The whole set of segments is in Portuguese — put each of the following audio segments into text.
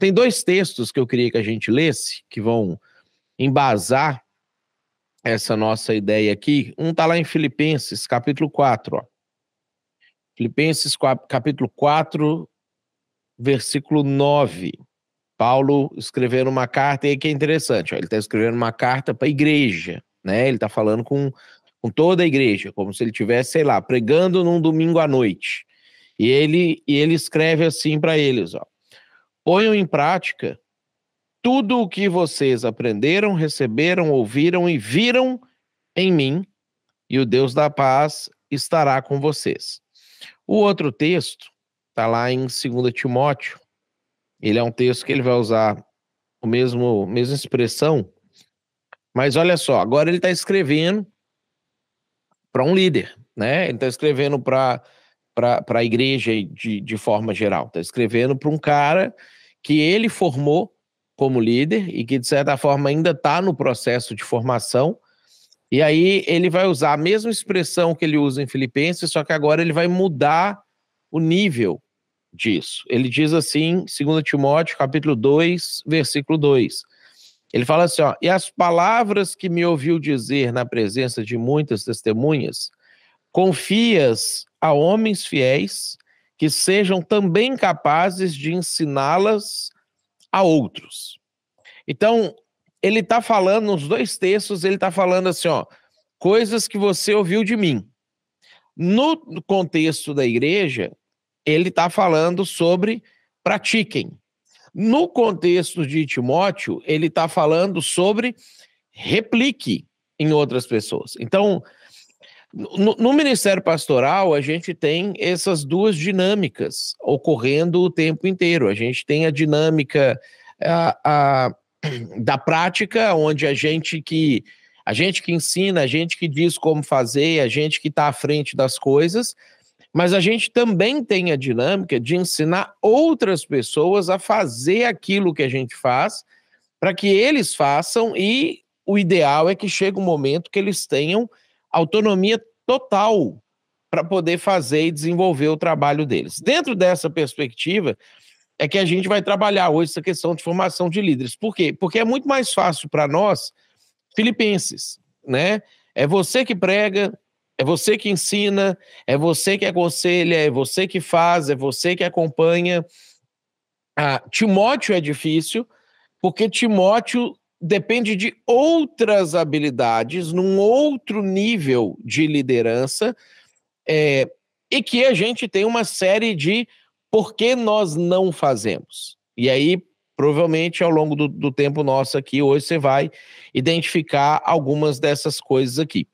Tem dois textos que eu queria que a gente lesse, que vão embasar essa nossa ideia aqui. Um está lá em Filipenses, capítulo 4. Ó. Filipenses, capítulo 4, versículo 9. Paulo escrevendo uma carta, e aí que é interessante, ó, ele está escrevendo uma carta para a igreja, né? Ele está falando com toda a igreja, como se ele estivesse, sei lá, pregando num domingo à noite. E ele escreve assim para eles, ó: ponham em prática tudo o que vocês aprenderam, receberam, ouviram e viram em mim, e o Deus da paz estará com vocês. O outro texto está lá em 2 Timóteo. Ele é um texto que ele vai usar a mesma expressão, mas olha só, agora ele está escrevendo para um líder, né? Ele está escrevendo para a igreja de forma geral, está escrevendo para um cara que ele formou como líder e que, de certa forma, ainda está no processo de formação. E aí ele vai usar a mesma expressão que ele usa em Filipenses, só que agora ele vai mudar o nível disso. Ele diz assim, 2 Timóteo, capítulo 2, versículo 2. Ele fala assim, ó: e as palavras que me ouviu dizer na presença de muitas testemunhas, confias a homens fiéis que sejam também capazes de ensiná-las a outros. Então, ele está falando, nos dois textos, ele está falando assim, ó, coisas que você ouviu de mim. No contexto da igreja, ele está falando sobre pratiquem. No contexto de Timóteo, ele está falando sobre replique em outras pessoas. Então, no Ministério Pastoral, a gente tem essas duas dinâmicas ocorrendo o tempo inteiro. A gente tem a dinâmica da prática, onde a gente que ensina, a gente que diz como fazer, a gente que está à frente das coisas, mas a gente também tem a dinâmica de ensinar outras pessoas a fazer aquilo que a gente faz, para que eles façam, e o ideal é que chegue um momento que eles tenham autonomia total para poder fazer e desenvolver o trabalho deles. Dentro dessa perspectiva é que a gente vai trabalhar hoje essa questão de formação de líderes. Por quê? Porque é muito mais fácil para nós, filipenses, né? É você que prega, é você que ensina, é você que aconselha, é você que faz, é você que acompanha. Timóteo é difícil, porque Timóteo depende de outras habilidades, num outro nível de liderança, e que a gente tem uma série de por que nós não fazemos. E aí, provavelmente, ao longo do tempo nosso aqui, hoje você vai identificar algumas dessas coisas aqui.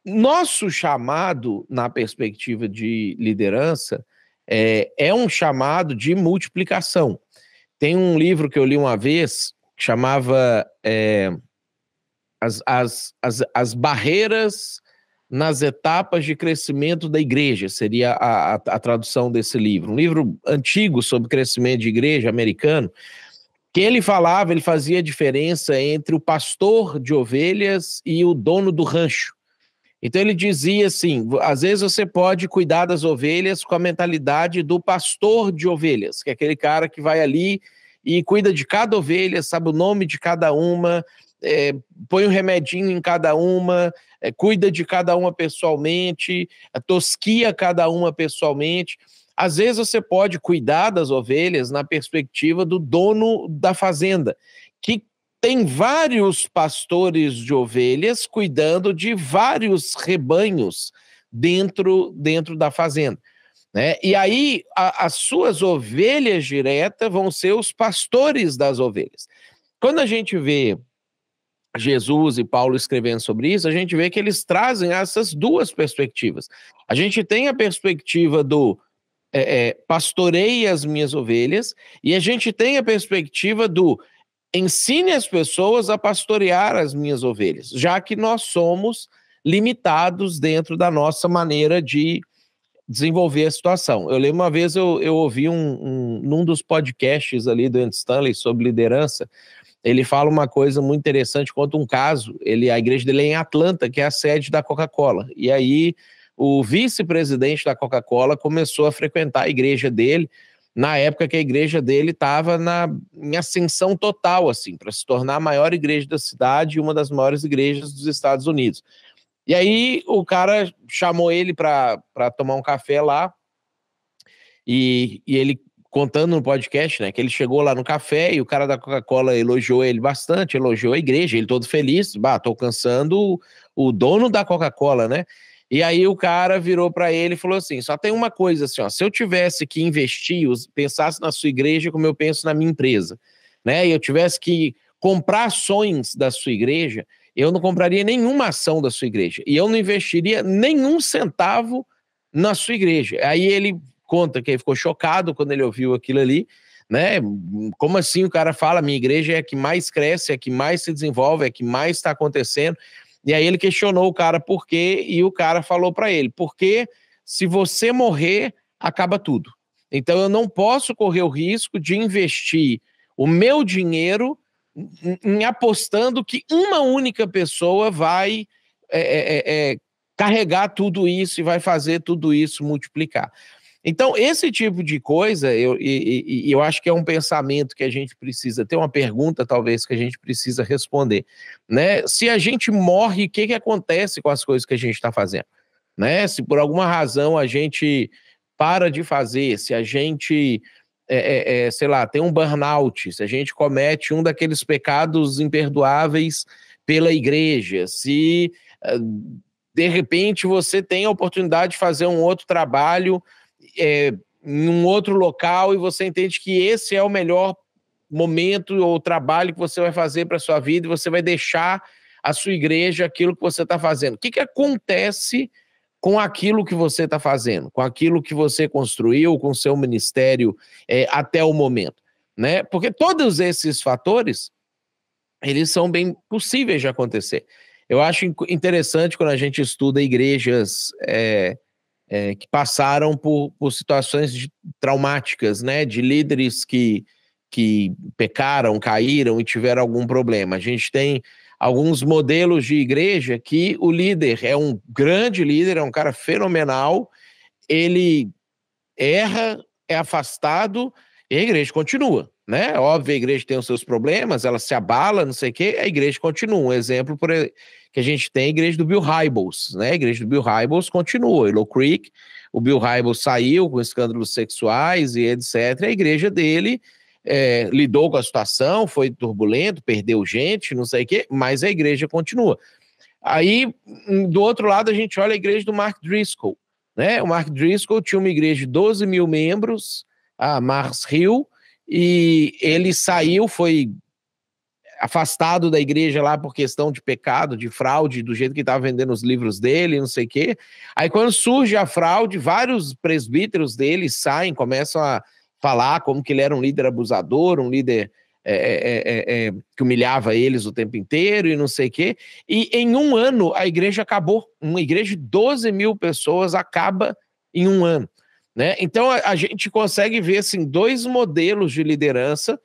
Nosso chamado, na perspectiva de liderança, é um chamado de multiplicação. Tem um livro que eu li uma vez que chamava as barreiras nas etapas de crescimento da igreja, seria a tradução desse livro. Um livro antigo sobre crescimento de igreja americano, que ele fazia diferença entre o pastor de ovelhas e o dono do rancho. Então ele dizia assim, às vezes você pode cuidar das ovelhas com a mentalidade do pastor de ovelhas, que é aquele cara que vai ali e cuida de cada ovelha, sabe o nome de cada uma, põe um remedinho em cada uma, cuida de cada uma pessoalmente, tosquia cada uma pessoalmente. Às vezes você pode cuidar das ovelhas na perspectiva do dono da fazenda, que tem vários pastores de ovelhas cuidando de vários rebanhos dentro da fazenda, né? E aí as suas ovelhas diretas vão ser os pastores das ovelhas. Quando a gente vê Jesus e Paulo escrevendo sobre isso, a gente vê que eles trazem essas duas perspectivas. A gente tem a perspectiva do pastorei as minhas ovelhas, e a gente tem a perspectiva do ensine as pessoas a pastorear as minhas ovelhas, já que nós somos limitados dentro da nossa maneira de desenvolver a situação. Eu lembro uma vez, eu ouvi num dos podcasts ali do Andy Stanley sobre liderança, ele fala uma coisa muito interessante, conta um caso, a igreja dele é em Atlanta, que é a sede da Coca-Cola, e aí o vice-presidente da Coca-Cola começou a frequentar a igreja dele, na época que a igreja dele estava em ascensão total, assim, para se tornar a maior igreja da cidade e uma das maiores igrejas dos Estados Unidos. E aí o cara chamou ele para tomar um café lá, e ele contando no podcast, né, que ele chegou lá no café e o cara da Coca-Cola elogiou ele bastante, elogiou a igreja, ele todo feliz, tô alcançando o dono da Coca-Cola, né? E aí o cara virou para ele e falou assim, só tem uma coisa assim, ó, se eu tivesse que investir, pensasse na sua igreja como eu penso na minha empresa, né, e eu tivesse que comprar ações da sua igreja, eu não compraria nenhuma ação da sua igreja, e eu não investiria nenhum centavo na sua igreja. Aí ele conta que ele ficou chocado quando ele ouviu aquilo ali, né? Como assim o cara fala, minha igreja é a que mais cresce, é a que mais se desenvolve, é a que mais está acontecendo? E aí ele questionou o cara por quê, e o cara falou para ele, porque se você morrer, acaba tudo. Então eu não posso correr o risco de investir o meu dinheiro em apostando que uma única pessoa vai carregar tudo isso e vai fazer tudo isso multiplicar. Então, esse tipo de coisa, eu acho que é um pensamento que a gente precisa ter, uma pergunta, talvez, que a gente precisa responder, né? Se a gente morre, o que acontece com as coisas que a gente está fazendo? Né? Se por alguma razão a gente para de fazer, se a gente, sei lá, tem um burnout, se a gente comete um daqueles pecados imperdoáveis pela igreja, se de repente você tem a oportunidade de fazer um outro trabalho em um outro local e você entende que esse é o melhor momento ou trabalho que você vai fazer para a sua vida e você vai deixar a sua igreja aquilo que você está fazendo. O que acontece com aquilo que você está fazendo, com aquilo que você construiu, com o seu ministério até o momento, né? Porque todos esses fatores, eles são bem possíveis de acontecer. Eu acho interessante quando a gente estuda igrejas que passaram por situações traumáticas, né, de líderes que pecaram, caíram e tiveram algum problema. A gente tem alguns modelos de igreja que o líder é um grande líder, é um cara fenomenal, ele erra, é afastado e a igreja continua, né? Óbvio, a igreja tem os seus problemas, ela se abala, não sei o quê, a igreja continua. Um exemplo que a gente tem é a igreja do Bill Hybels, né? A igreja do Bill Hybels continua. Willow Creek, o Bill Hybels saiu com escândalos sexuais e etc. A igreja dele lidou com a situação, foi turbulento, perdeu gente, não sei o quê, mas a igreja continua. Aí, do outro lado, a gente olha a igreja do Mark Driscoll, né? O Mark Driscoll tinha uma igreja de 12 mil membros, a Mars Hill, e ele saiu, foi afastado da igreja lá por questão de pecado, de fraude, do jeito que estava vendendo os livros dele, não sei o quê. Aí quando surge a fraude, vários presbíteros dele saem, começam a falar como que ele era um líder abusador, um líder que humilhava eles o tempo inteiro e não sei o quê. E em um ano a igreja acabou. Uma igreja de 12 mil pessoas acaba em um ano, né? Então a gente consegue ver assim, dois modelos de liderança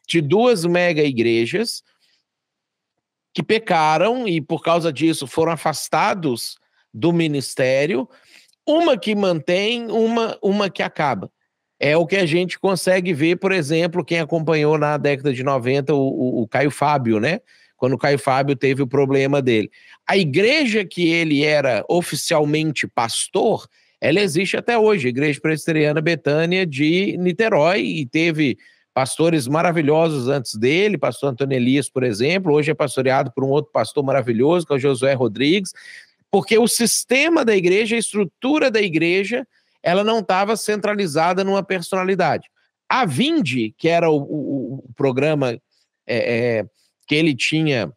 de duas mega igrejas que pecaram e por causa disso foram afastados do ministério, uma que mantém, uma que acaba. É o que a gente consegue ver, por exemplo, quem acompanhou na década de 90 o Caio Fábio, né? Quando o Caio Fábio teve o problema dele. A igreja que ele era oficialmente pastor, ela existe até hoje, a Igreja Presbiteriana Betânia de Niterói, e teve pastores maravilhosos antes dele, pastor Antônio Elias, por exemplo, hoje é pastoreado por um outro pastor maravilhoso, que é o Josué Rodrigues, porque o sistema da igreja, a estrutura da igreja, ela não estava centralizada numa personalidade. A Vinde, que era o programa que ele tinha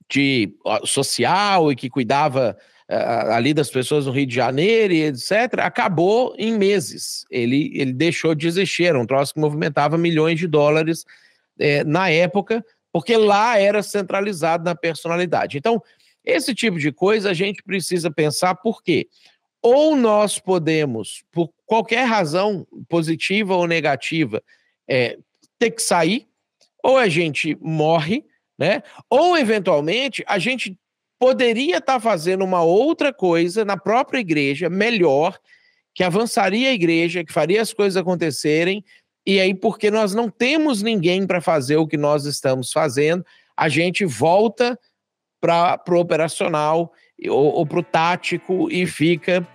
de social e que cuidava ali das pessoas no Rio de Janeiro e etc., acabou em meses. Ele deixou de existir, era um troço que movimentava milhões de dólares na época, porque lá era centralizado na personalidade. Então, esse tipo de coisa a gente precisa pensar por quê? Ou nós podemos, por qualquer razão, positiva ou negativa, ter que sair, ou a gente morre, né? Ou, eventualmente, a gente poderia estar fazendo uma outra coisa na própria igreja, melhor, que avançaria a igreja, que faria as coisas acontecerem, e aí, porque nós não temos ninguém para fazer o que nós estamos fazendo, a gente volta para o operacional ou para o tático e fica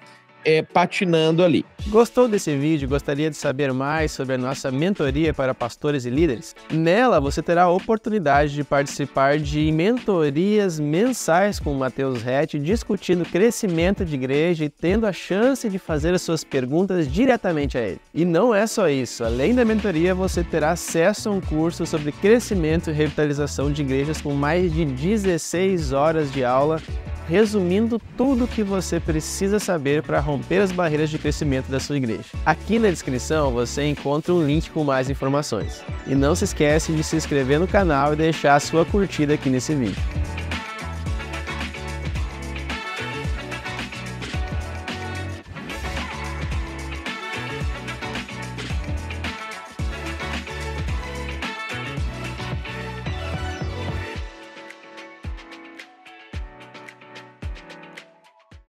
patinando ali. Gostou desse vídeo? Gostaria de saber mais sobre a nossa mentoria para pastores e líderes? Nela você terá a oportunidade de participar de mentorias mensais com o Mateus Rett, discutindo crescimento de igreja e tendo a chance de fazer as suas perguntas diretamente a ele. E não é só isso, além da mentoria você terá acesso a um curso sobre crescimento e revitalização de igrejas com mais de 16 horas de aula, resumindo tudo o que você precisa saber para romper as barreiras de crescimento da sua igreja. Aqui na descrição você encontra um link com mais informações. E não se esquece de se inscrever no canal e deixar a sua curtida aqui nesse vídeo.